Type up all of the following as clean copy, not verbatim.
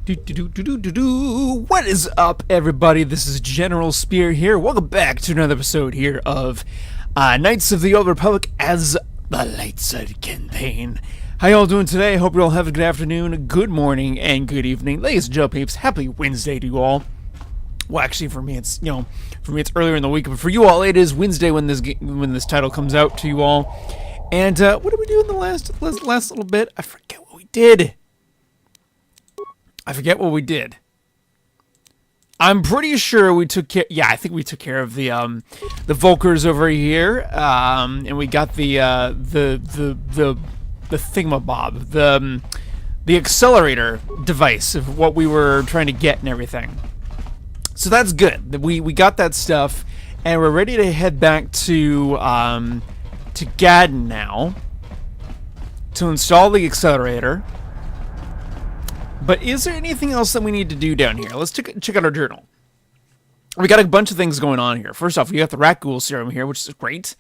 What is up, everybody? This is General Speer here. Welcome back to another episode here of Knights of the Old Republic as the Lightside campaign. How y'all doing today? Hope you all have a good afternoon, good morning, and good evening. Ladies and gentlemen, peeps, happy Wednesday to you all. Well, actually, for me, it's it's earlier in the week, but for you all, it is Wednesday when this title comes out to you all. And what did we do in the last little bit? I forget what we did. I'm pretty sure we took care. Yeah, I think we took care of the Volkers over here, and we got the thingamabob, the accelerator device of what we were trying to get and everything. So that's good. We got that stuff, and we're ready to head back to Gaddon now to install the accelerator. But is there anything else that we need to do down here? Let's check out our journal. We got a bunch of things going on here. First off, we got the rat ghoul serum here, which is great.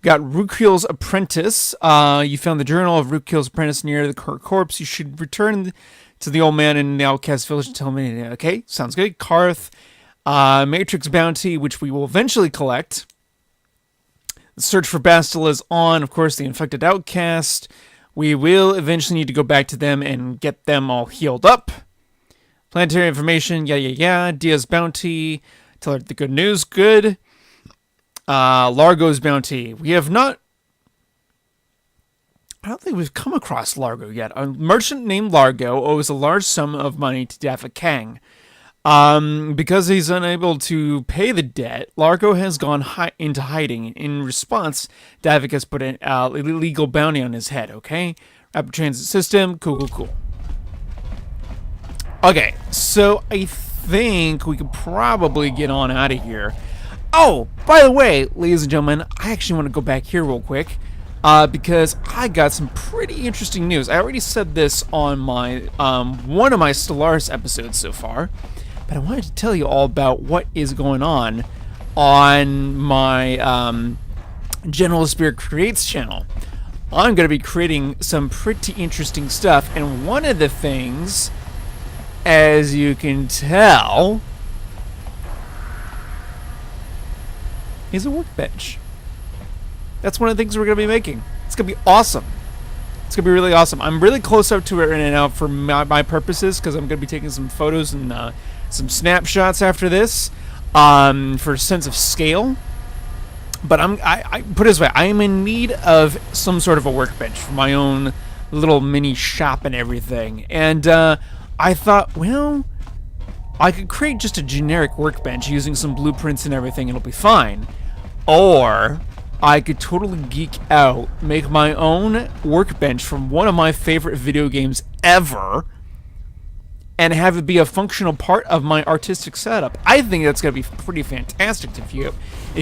We got Rookill's apprentice. You found the journal of Rookill's apprentice near the corpse. You should return to the old man in the outcast village and tell me. Okay, sounds good. Karth, Matrix bounty, which we will eventually collect. The search for Bastille is on. Of course, the infected outcast. We will eventually need to go back to them and get them all healed up. Planetary information, yeah. Dia's bounty. Tell her the good news, good. Largo's bounty. We have not... I don't think we've come across Largo yet. A merchant named Largo owes a large sum of money to Dafa Kang. Because he's unable to pay the debt, Largo has gone into hiding. In response, Davik has put an illegal bounty on his head, okay? Rapid transit system, cool. Okay, so I think we could probably get on out of here. Oh, by the way, ladies and gentlemen, I actually want to go back here real quick, because I got some pretty interesting news. I already said this on my one of my Stellaris episodes so far. But I wanted to tell you all about what is going on my General Speer Creates channel. I'm going to be creating some pretty interesting stuff, and one of the things, as you can tell, is a workbench. That's one of the things we're going to be making. It's going to be awesome. It's going to be really awesome. I'm really close up to it right now for my purposes, because I'm going to be taking some photos and some snapshots after this for a sense of scale. But I put it this way, I am in need of some sort of a workbench for my own little mini shop and everything. And I thought, well, I could create just a generic workbench using some blueprints and everything, it'll be fine. Or I could totally geek out, make my own workbench from one of my favorite video games ever, and have it be a functional part of my artistic setup. I think that's going to be pretty fantastic if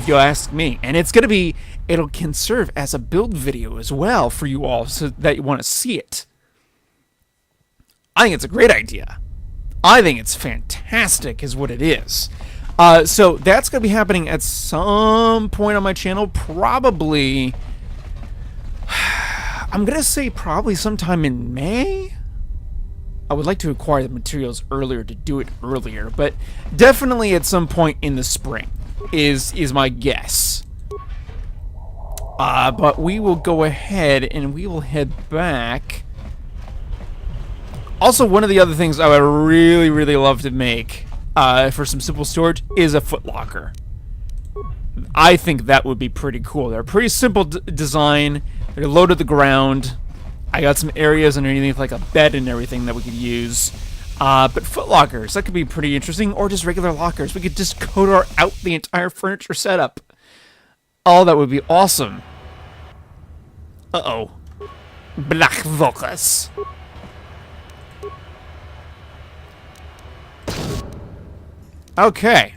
you ask me. And it'll can serve as a build video as well for you all, so that you want to see it. I think it's a great idea. I think it's fantastic is what it is. So that's going to be happening at some point on my channel. Probably, I'm going to say probably sometime in May. I would like to acquire the materials earlier to do it earlier, but definitely at some point in the spring is my guess. But we will go ahead and we will head back. Also, one of the other things I would really, really love to make for some simple storage is a footlocker. I think that would be pretty cool. They're a pretty simple design. They're low to the ground. I got some areas underneath, like a bed and everything that we could use. But footlockers, that could be pretty interesting. Or just regular lockers. We could just code out the entire furniture setup. Oh, that would be awesome. Uh-oh. Black Volkas. Okay.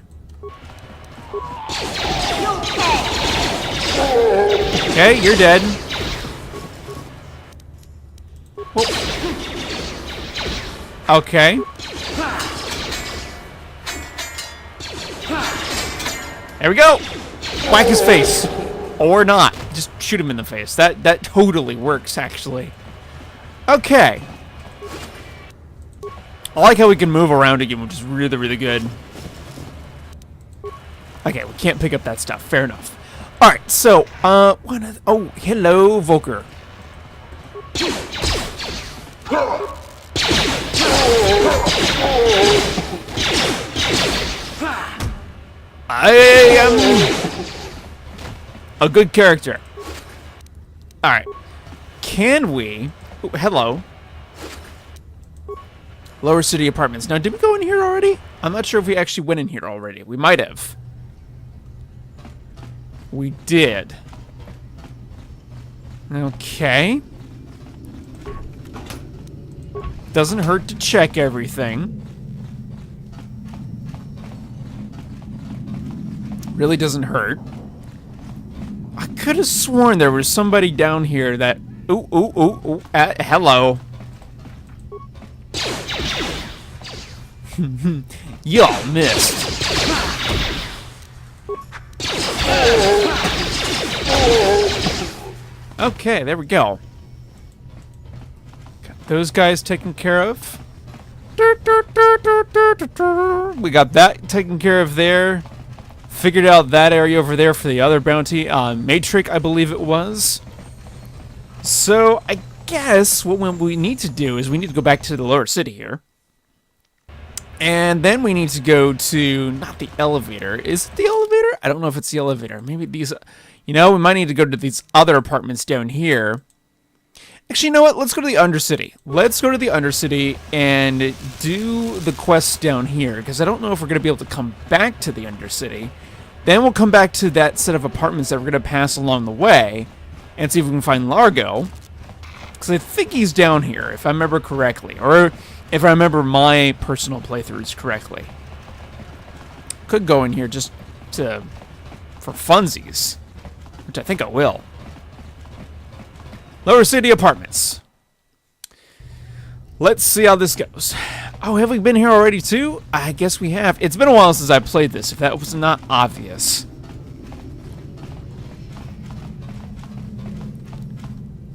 Okay, you're dead. Whoa. Okay. There we go. Whack his face. Or not. Just shoot him in the face. That totally works, actually. Okay. I like how we can move around again, which is really, really good. Okay, we can't pick up that stuff. Fair enough. Alright, so, oh, hello, Volker. I am a good character. Alright. Can we... Oh, hello. Lower City Apartments. Now, did we go in here already? I'm not sure if we actually went in here already. We might have. We did. Okay. Doesn't hurt to check everything. Really doesn't hurt. I could have sworn there was somebody down here that... Ooh. Hello. Y'all missed. Okay, there we go. Got those guys taken care of. We got that taken care of there. Figured out that area over there for the other bounty. Matrix, I believe it was. So, I guess what we need to do is we need to go back to the lower city here. And then we need to go to, not the elevator. Is it the elevator? I don't know if it's the elevator. Maybe these, you know, we might need to go to these other apartments down here. Actually, you know what? Let's go to the Undercity. Let's go to the Undercity and do the quests down here, because I don't know if we're going to be able to come back to the Undercity. Then we'll come back to that set of apartments that we're going to pass along the way and see if we can find Largo. Because I think he's down here, if I remember correctly. Or if I remember my personal playthroughs correctly. Could go in here just for funsies, which I think I will. Lower City Apartments. Let's see how this goes. Oh, have we been here already too? I guess we have. It's been a while since I played this, if that was not obvious.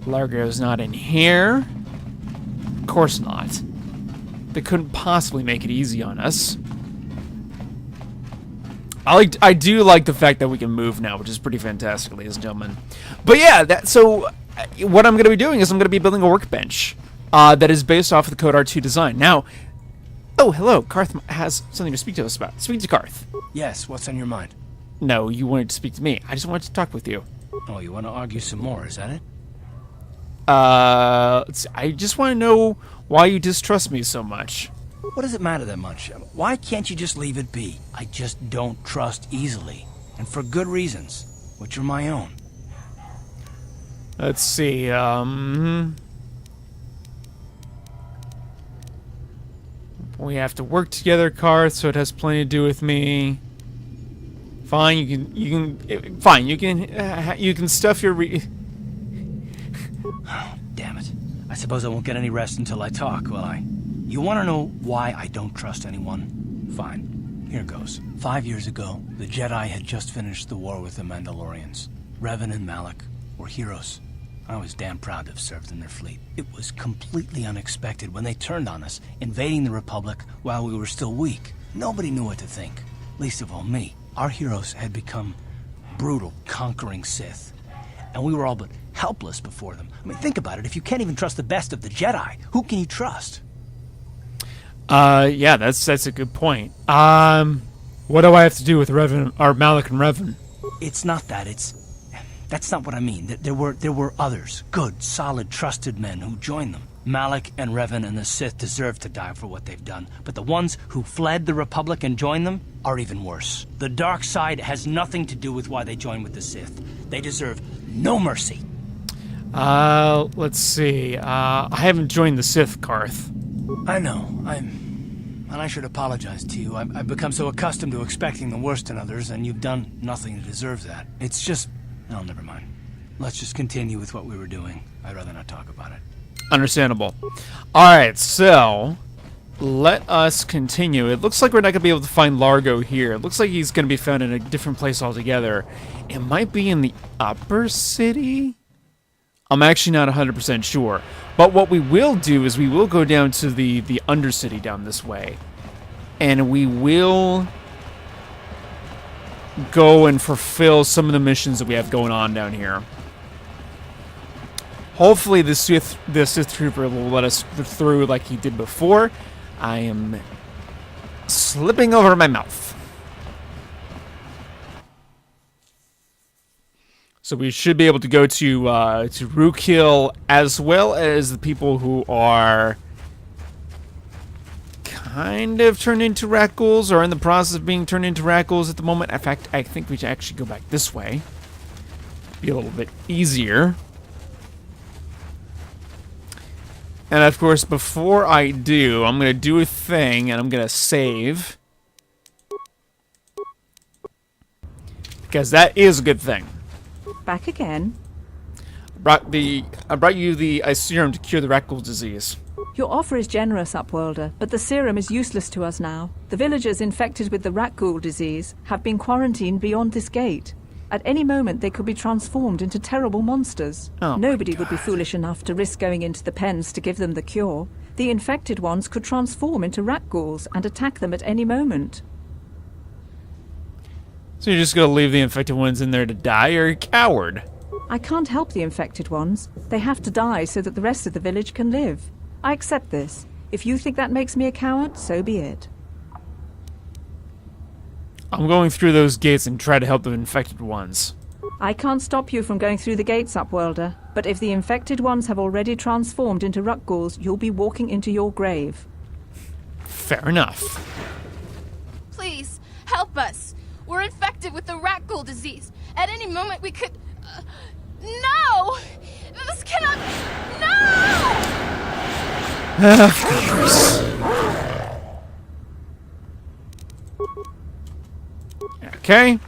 Largo's not in here. Of course not. They couldn't possibly make it easy on us. I do like the fact that we can move now, which is pretty fantastic, ladies and gentlemen. But yeah, so what I'm going to be doing is I'm going to be building a workbench that is based off of the Code R2 design. Now, oh, hello, Karth has something to speak to us about. Speak to Karth. Yes, what's on your mind? No, you wanted to speak to me. I just wanted to talk with you. Oh, you want to argue some more, is that it? I just want to know why you distrust me so much. What does it matter that much? Why can't you just leave it be? I just don't trust easily. And for good reasons, which are my own. Let's see, we have to work together, Karth, so it has plenty to do with me. Fine, you can stuff your Oh, damn it. I suppose I won't get any rest until I talk, will I? You want to know why I don't trust anyone? Fine. Here goes. 5 years ago, the Jedi had just finished the war with the Mandalorians. Revan and Malak were heroes. I was damn proud to have served in their fleet. It was completely unexpected when they turned on us, invading the Republic while we were still weak. Nobody knew what to think, least of all me. Our heroes had become brutal, conquering Sith, and we were all but helpless before them. I mean, think about it. If you can't even trust the best of the Jedi, who can you trust? Yeah, that's a good point. What do I have to do with Revan, or Malak and Revan? It's not that. That's not what I mean. There were others, good, solid, trusted men who joined them. Malak and Revan and the Sith deserve to die for what they've done, but the ones who fled the Republic and joined them are even worse. The dark side has nothing to do with why they joined with the Sith. They deserve no mercy. Let's see. I haven't joined the Sith, Karth. I know. And I should apologize to you. I've become so accustomed to expecting the worst in others, and you've done nothing to deserve that. It's just... Oh, never mind. Let's just continue with what we were doing. I'd rather not talk about it. Understandable. Alright, so... let us continue. It looks like we're not going to be able to find Largo here. It looks like he's going to be found in a different place altogether. It might be in the upper city? I'm actually not 100% sure. But what we will do is we will go down to the Undercity down this way. And we will go and fulfill some of the missions that we have going on down here. Hopefully the Sith Trooper will let us through like he did before. I am slipping over my mouth. So we should be able to go to Rook Hill, as well as the people who are kind of turned into rat ghouls, or in the process of being turned into rat ghouls at the moment. In fact, I think we should actually go back this way. Be a little bit easier. And of course, before I do, I'm going to do a thing, and I'm going to save. Because that is a good thing. Back again? I brought you the serum to cure the rat ghoul disease. Your offer is generous, Upworlder, but the serum is useless to us now. The villagers infected with the rat ghoul disease have been quarantined beyond this gate. At any moment, they could be transformed into terrible monsters. Oh, nobody would be foolish enough to risk going into the pens to give them the cure. The infected ones could transform into rat ghouls and attack them at any moment. So you're just going to leave the infected ones in there to die? You're a coward. I can't help the infected ones. They have to die so that the rest of the village can live. I accept this. If you think that makes me a coward, so be it. I'm going through those gates and try to help the infected ones. I can't stop you from going through the gates, Upworlder, but if the infected ones have already transformed into rat ghouls, you'll be walking into your grave. Fair enough. Please, help us. We're infected with the rat ghoul disease. At any moment we could... no! This cannot... no! Of course. Okay.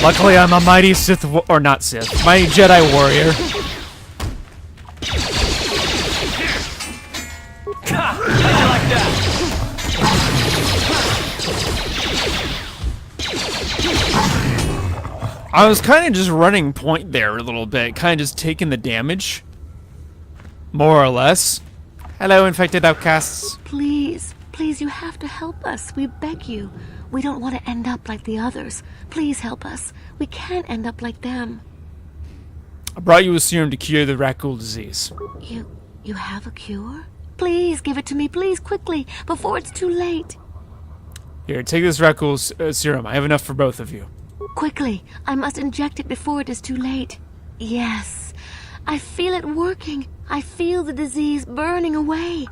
Luckily, I'm a mighty Sith... or not Sith. Mighty Jedi warrior. I was kind of just running point there a little bit, kind of just taking the damage. More or less. Hello, infected outcasts. Please, please, you have to help us. We beg you. We don't want to end up like the others. Please help us. We can't end up like them. I brought you a serum to cure the rat ghoul disease. You have a cure? Please give it to me, please, quickly, before it's too late. Here, take this rat ghoul serum. I have enough for both of you. Quickly, I must inject it before it is too late. Yes, I feel it working. I feel the disease burning away.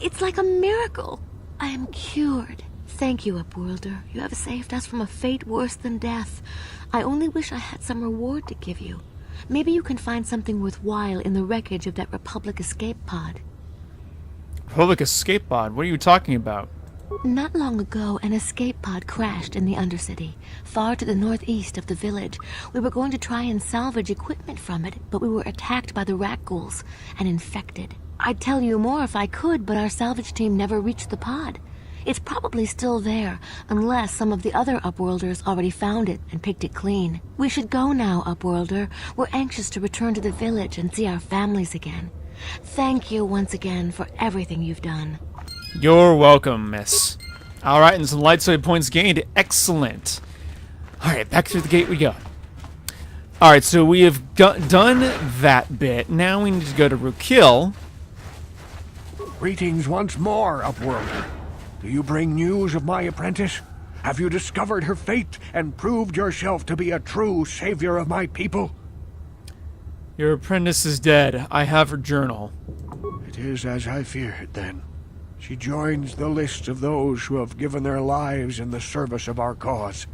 It's like a miracle. I am cured. Thank you, Upworlder. You have saved us from a fate worse than death. I only wish I had some reward to give you. Maybe you can find something worthwhile in the wreckage of that Republic escape pod. Republic escape pod? What are you talking about? Not long ago, an escape pod crashed in the Undercity, far to the northeast of the village. We were going to try and salvage equipment from it, but we were attacked by the rat ghouls and infected. I'd tell you more if I could, but our salvage team never reached the pod. It's probably still there, unless some of the other Upworlders already found it and picked it clean. We should go now, Upworlder. We're anxious to return to the village and see our families again. Thank you once again for everything you've done. You're welcome, miss. Alright, and some Lightside points gained. Excellent. Alright, back through the gate we go. Alright, so we have done that bit. Now we need to go to Rook Hill. Greetings once more, Upworlder. Do you bring news of my apprentice? Have you discovered her fate and proved yourself to be a true savior of my people? Your apprentice is dead. I have her journal. It is as I feared, then. She joins the list of those who have given their lives in the service of our cause.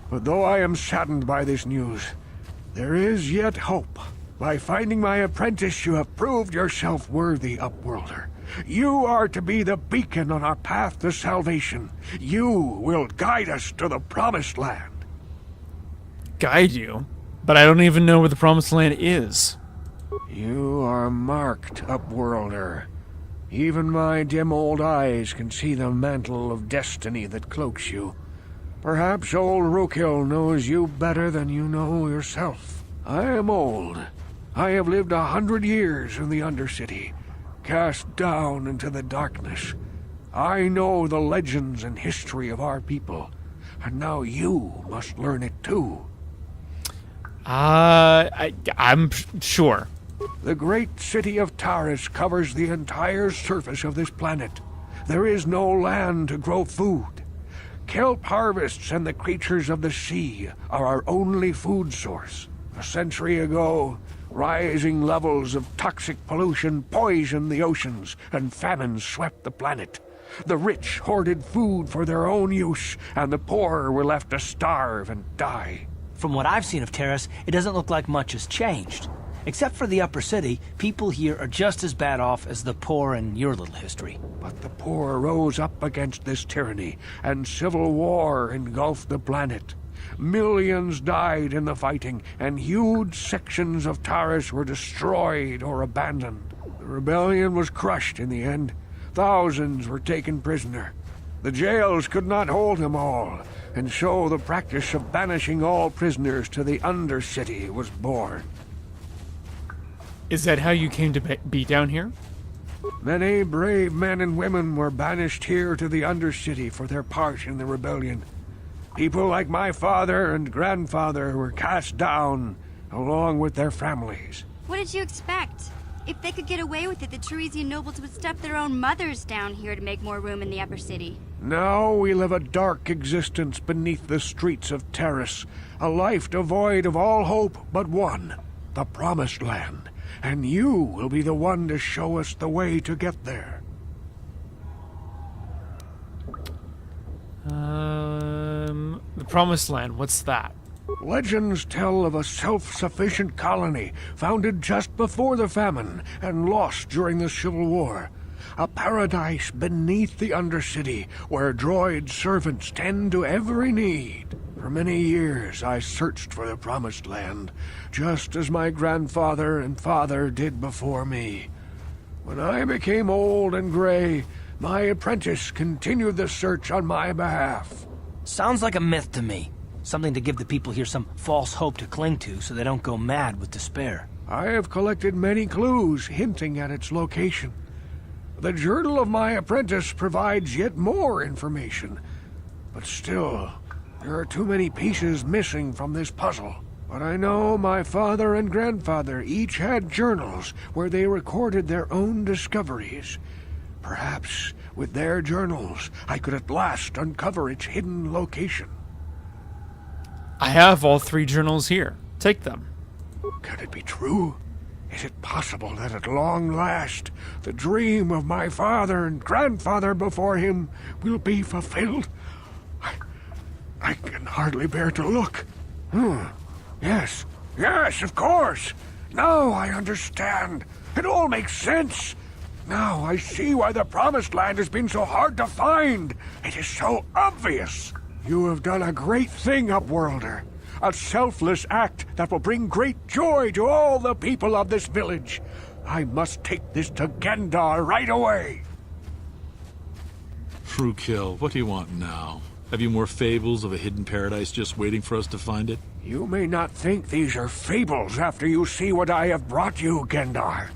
But though I am saddened by this news, there is yet hope. By finding my apprentice, you have proved yourself worthy, Upworlder. You are to be the beacon on our path to salvation. You will guide us to the Promised Land. Guide you? But I don't even know where the Promised Land is. You are marked, Upworlder. Even my dim old eyes can see the mantle of destiny that cloaks you. Perhaps old Rookhill knows you better than you know yourself. I am old. I have lived 100 years in the Undercity, cast down into the darkness. I know the legends and history of our people, and now you must learn it too. I'm sure. The great city of Taris covers the entire surface of this planet. There is no land to grow food. Kelp harvests and the creatures of the sea are our only food source. A century ago, rising levels of toxic pollution poisoned the oceans, and famine swept the planet. The rich hoarded food for their own use, and the poor were left to starve and die. From what I've seen of Terrace, it doesn't look like much has changed. Except for the upper city, people here are just as bad off as the poor in your little history. But the poor rose up against this tyranny, and civil war engulfed the planet. Millions died in the fighting, and huge sections of Taris were destroyed or abandoned. The rebellion was crushed in the end. Thousands were taken prisoner. The jails could not hold them all, and so the practice of banishing all prisoners to the Undercity was born. Is that how you came to be down here? Many brave men and women were banished here to the Undercity for their part in the rebellion. People like my father and grandfather were cast down, along with their families. What did you expect? If they could get away with it, the Teresian nobles would step their own mothers down here to make more room in the upper city. Now we live a dark existence beneath the streets of Taris, a life devoid of all hope but one, the Promised Land. And you will be the one to show us the way to get there. The Promised Land, what's that? Legends tell of a self-sufficient colony founded just before the famine and lost during the Civil War. A paradise beneath the Undercity where droid servants tend to every need. For many years I searched for the Promised Land, just as my grandfather and father did before me. When I became old and gray, my apprentice continued the search on my behalf. Sounds like a myth to me. Something to give the people here some false hope to cling to so they don't go mad with despair. I have collected many clues hinting at its location. The journal of my apprentice provides yet more information, but still, there are too many pieces missing from this puzzle. But I know my father and grandfather each had journals where they recorded their own discoveries. Perhaps with their journals, I could at last uncover its hidden location. I have all 3 journals here. Take them. Can it be true? Is it possible that at long last, the dream of my father and grandfather before him will be fulfilled? I can hardly bear to look. Yes, of course. Now I understand. It all makes sense. Now I see why the Promised Land has been so hard to find. It is so obvious. You have done a great thing, Upworlder. A selfless act that will bring great joy to all the people of this village. I must take this to Gendar right away. Rookhill, what do you want now? Have you more fables of a hidden paradise just waiting for us to find it? You may not think these are fables after you see what I have brought you, Gendar.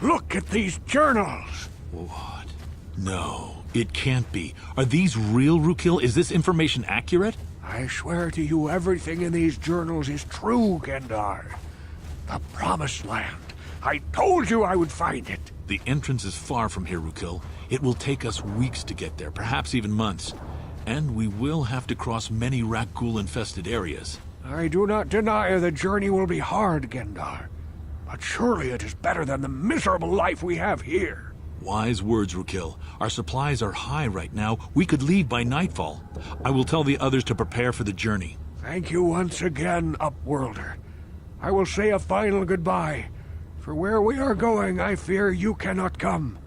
Look at these journals. What? No, it can't be. Are these real, Rookhill? Is this information accurate? I swear to you everything in these journals is true, Gendar. The Promised Land. I told you I would find it. The entrance is far from here, Rookhill. It will take us weeks to get there, perhaps even months. And we will have to cross many Rakghoul-infested areas. I do not deny the journey will be hard, Gendar. But surely it is better than the miserable life we have here. Wise words, Rookhill. Our supplies are high right now. We could leave by nightfall. I will tell the others to prepare for the journey. Thank you once again, Upworlder. I will say a final goodbye. For where we are going, I fear you cannot come.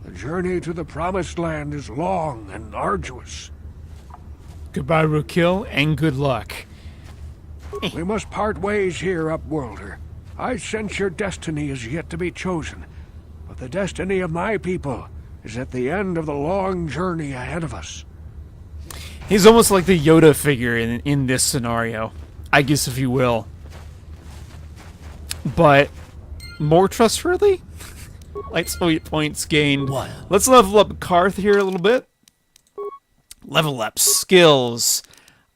The journey to the Promised Land is long and arduous. Goodbye, Rookhill, and good luck. We must part ways here, Upworlder. I sense your destiny is yet to be chosen, but the destiny of my people is at the end of the long journey ahead of us. He's almost like the Yoda figure in this scenario, I guess, if you will. But more trustworthy? Lightside points gained. What? Let's level up Karth here a little bit. Level up skills.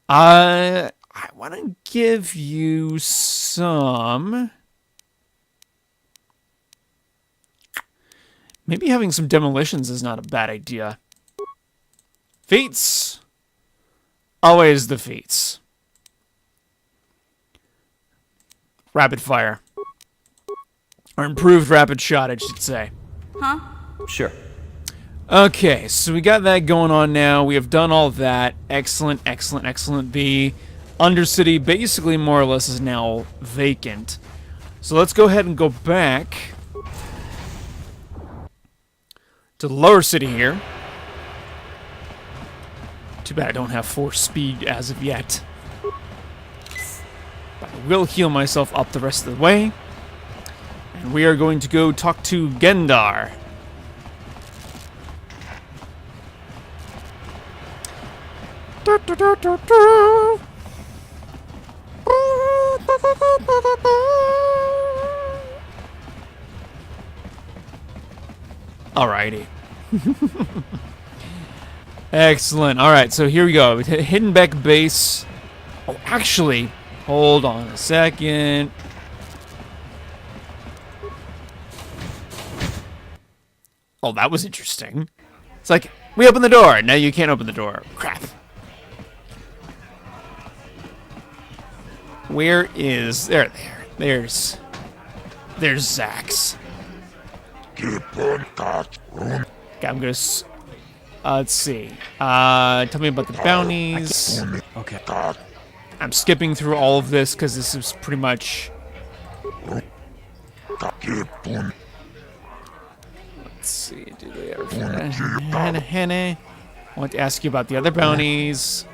I want to give you some... Maybe having some demolitions is not a bad idea. Feats. Always the feats. Rapid fire. Or improved rapid shot, I should say. Huh? Sure. Okay, so we got that going on now. We have done all that. Excellent, excellent, excellent. The Undercity basically more or less is now vacant. So let's go ahead and go back to the lower city here. Too bad I don't have force speed as of yet. But I will heal myself up the rest of the way. And we are going to go talk to Gendar. Alrighty. Excellent. Alright, so here we go. Hidden back base. Oh, actually, hold on a second. Oh, that was interesting. It's like, we open the door. Now you can't open the door. Crap. Where is... There's Zax. Okay, I'm gonna... let's see. Tell me about the bounties. Okay. I'm skipping through all of this because this is pretty much... Let's see. Do they ever... I want to ask you about the other bounties.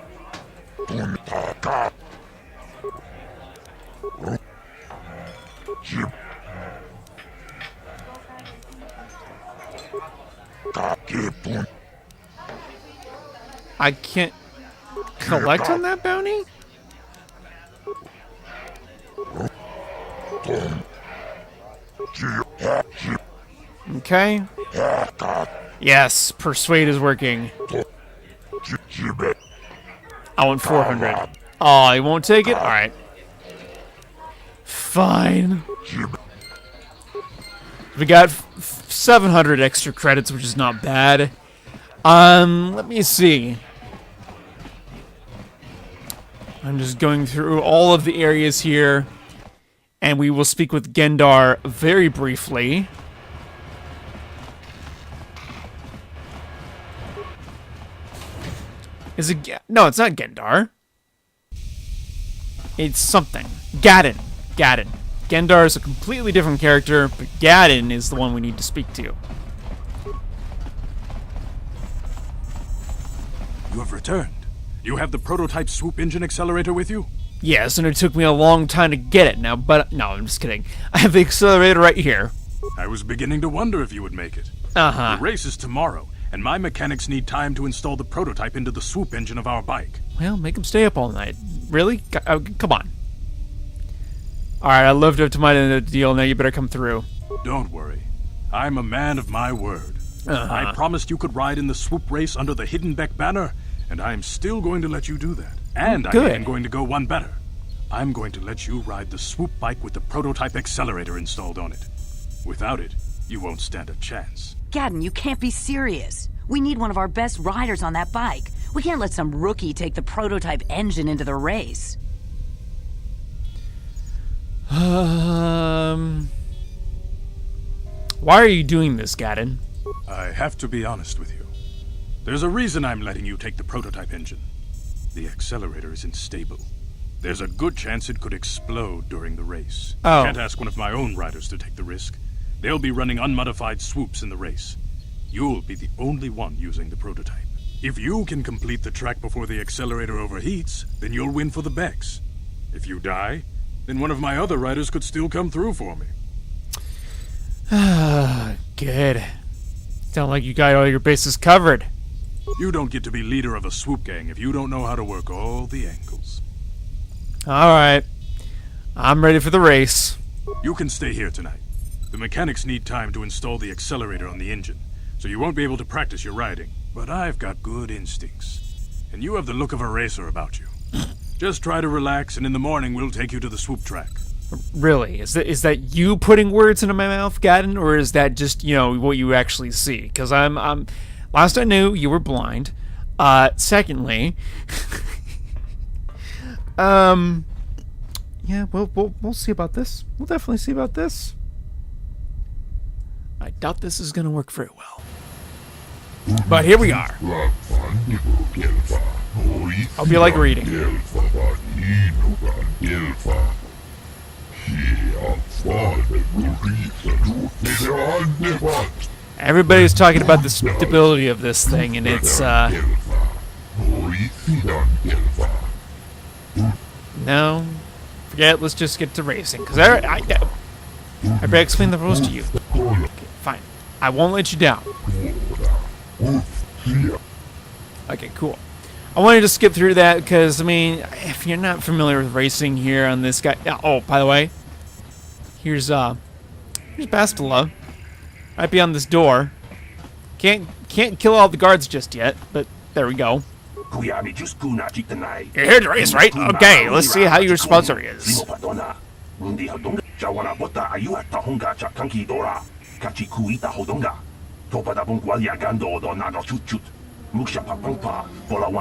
I can't collect on that bounty? Okay. Yes, persuade is working. I want 400. Oh, I won't take it? Alright. Fine. We got 700 extra credits, which is not bad. Let me see. I'm just going through all of the areas here, and we will speak with Gendar very briefly. Is it... No, it's not Gendar. It's something. Gaddon. Gaddon. Gendar is a completely different character, but Gaddon is the one we need to speak to. You have returned. You have the prototype Swoop engine accelerator with you? Yes, and it took me a long time to get it now, but... No, I'm just kidding. I have the accelerator right here. I was beginning to wonder if you would make it. Uh-huh. The race is tomorrow, and my mechanics need time to install the prototype into the Swoop engine of our bike. Well, make them stay up all night. Really? Come on. Alright, I lived up to my end of the deal, now you better come through. Don't worry. I'm a man of my word. I promised you could ride in the Swoop race under the Hidden Beck banner, and I'm still going to let you do that. And I'm going to go one better. I'm going to let you ride the Swoop bike with the prototype accelerator installed on it. Without it, you won't stand a chance. Gaddon, you can't be serious. We need one of our best riders on that bike. We can't let some rookie take the prototype engine into the race. Why are you doing this, Gaddon? I have to be honest with you. There's a reason I'm letting you take the prototype engine. The accelerator isn't stable. There's a good chance it could explode during the race. Oh. I can't ask one of my own riders to take the risk. They'll be running unmodified swoops in the race. You'll be the only one using the prototype. If you can complete the track before the accelerator overheats, then you'll win for the Becks. If you die, then one of my other riders could still come through for me. Good. Sound like you got all your bases covered. You don't get to be leader of a swoop gang if you don't know how to work all the angles. Alright. I'm ready for the race. You can stay here tonight. The mechanics need time to install the accelerator on the engine, so you won't be able to practice your riding. But I've got good instincts. And you have the look of a racer about you. Just try to relax, and in the morning we'll take you to the swoop track. Really? Is that you putting words into my mouth, Gadden, or is that just, you know, what you actually see? Because I'm last I knew, you were blind. Secondly, yeah, we'll see about this. We'll definitely see about this. I doubt this is gonna work very well. But here we are. Hope you like reading. Everybody's talking about the stability of this thing, and it's no, forget it, let's just get to racing. Because I better explain the rules to you. Okay, fine. I won't let you down. Okay, cool. I wanted to skip through that because, I mean, if you're not familiar with racing here on this guy... Oh, by the way, here's Bastila. Might be on this door. Can't kill all the guards just yet, but there we go. You're here to race, right? Okay, let's see how your sponsor is.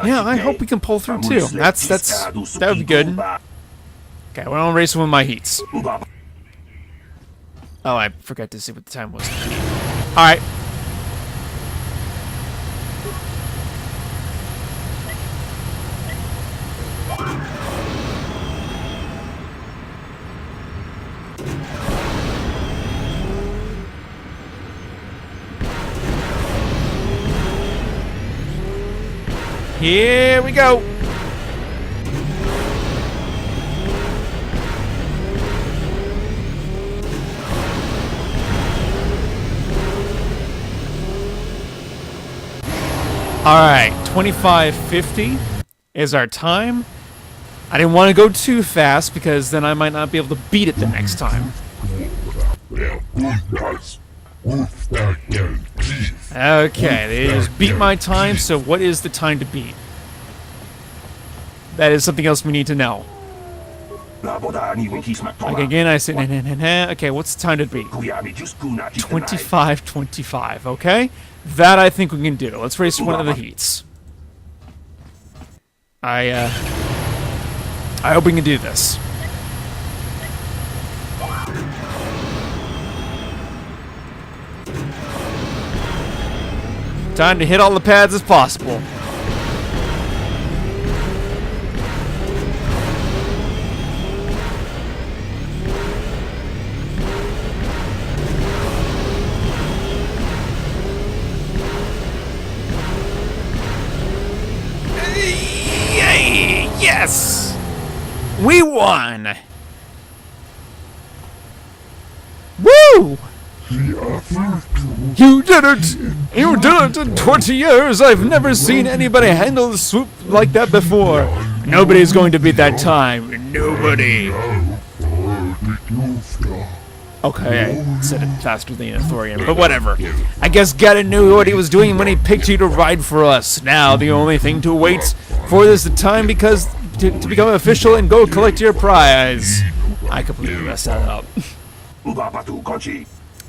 Yeah, I hope we can pull through too. That would be good. Okay, we're on racing with my heats. Oh, I forgot to see what the time was. Alright. Here we go. All right, 25:50 is our time. I didn't want to go too fast because then I might not be able to beat it the next time. Okay, they just beat my time, so what is the time to beat? That is something else we need to know. Like again, I said, okay, what's the time to beat? 25:25, okay? That I think we can do. Let's race one of the heats. I hope we can do this. Time to hit all the pads as possible. Yes! We won! Woo! You did it! You did it in 20 years! I've never seen anybody handle the swoop like that before. Nobody's going to beat that time. Nobody. Okay, I said it faster than an Thorian, but whatever. I guess Gadden knew what he was doing when he picked you to ride for us. Now, the only thing to wait for is the time because to become official and go collect your prize. I completely messed that up.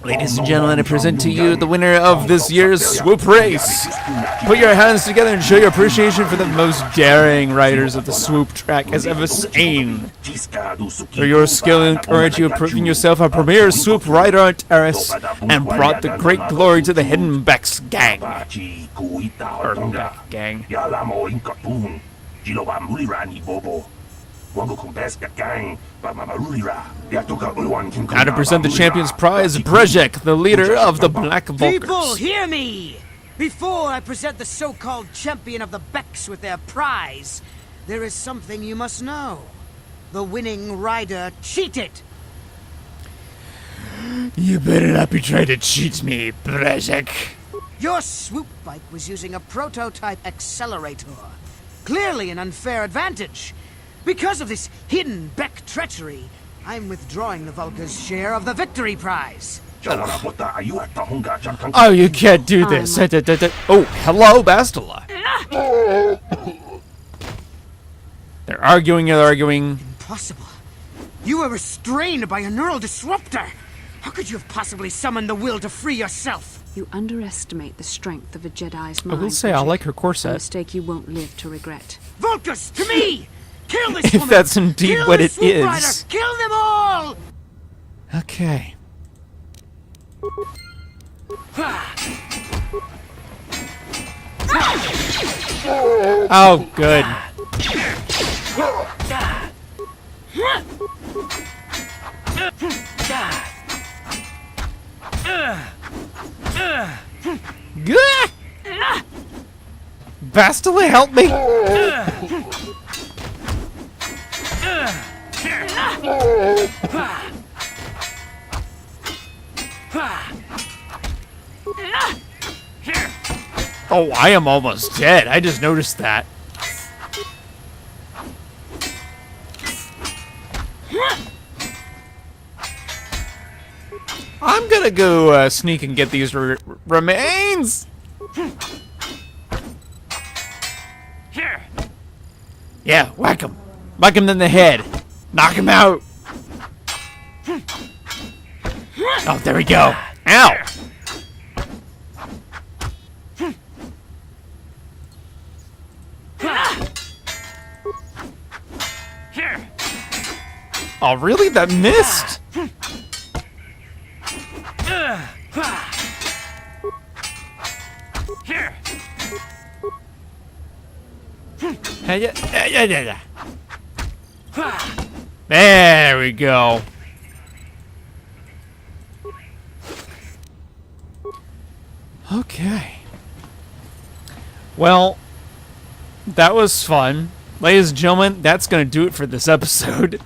Ladies and gentlemen, I present to you the winner of this year's Swoop race. Put your hands together and show your appreciation for the most daring riders of the Swoop track has ever seen. For your skill and courage, you have proven yourself a premier Swoop rider on Terrace and brought the great glory to the Hidden Becks gang. Or Beck gang. Now to present the champion's prize, Brezhek, the leader of the Black Vulkars. People, hear me! Before I present the so-called champion of the Becks with their prize, there is something you must know. The winning rider cheated. You better not be trying to cheat me, Brezhek. Your Swoop bike was using a prototype accelerator. Clearly an unfair advantage. Because of this hidden Beck treachery, I'm withdrawing the Vulca's share of the victory prize. Oh, you can't do this. Oh, hello, Bastila. They're arguing. Impossible. You were restrained by a neural disruptor. How could you have possibly summoned the will to free yourself? You underestimate the strength of a Jedi's mind. I will say, I like her A corset. mistake you won't live to regret. Vulcus, to me! Kill this If woman! that's indeed Kill what the it Swoop is. Rider! Kill them all! Okay. Oh, good. Gah! Bastila, help me! Oh, I am almost dead. I just noticed that. I'm gonna go sneak and get these remains. Here. Yeah, whack him. Whack him in the head. Knock him out. Oh, there we go. Ow. Here. Oh, really? That missed? Here. There we go. Okay. Well, that was fun. Ladies and gentlemen, that's going to do it for this episode.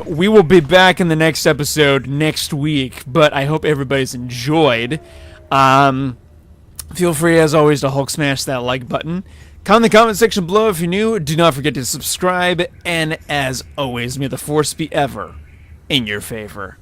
We will be back in the next episode next week, but I hope everybody's enjoyed. Feel free, as always, to Hulk smash that like button. Comment in the comment section below if you're new. Do not forget to subscribe. And as always, may the Force be ever in your favor.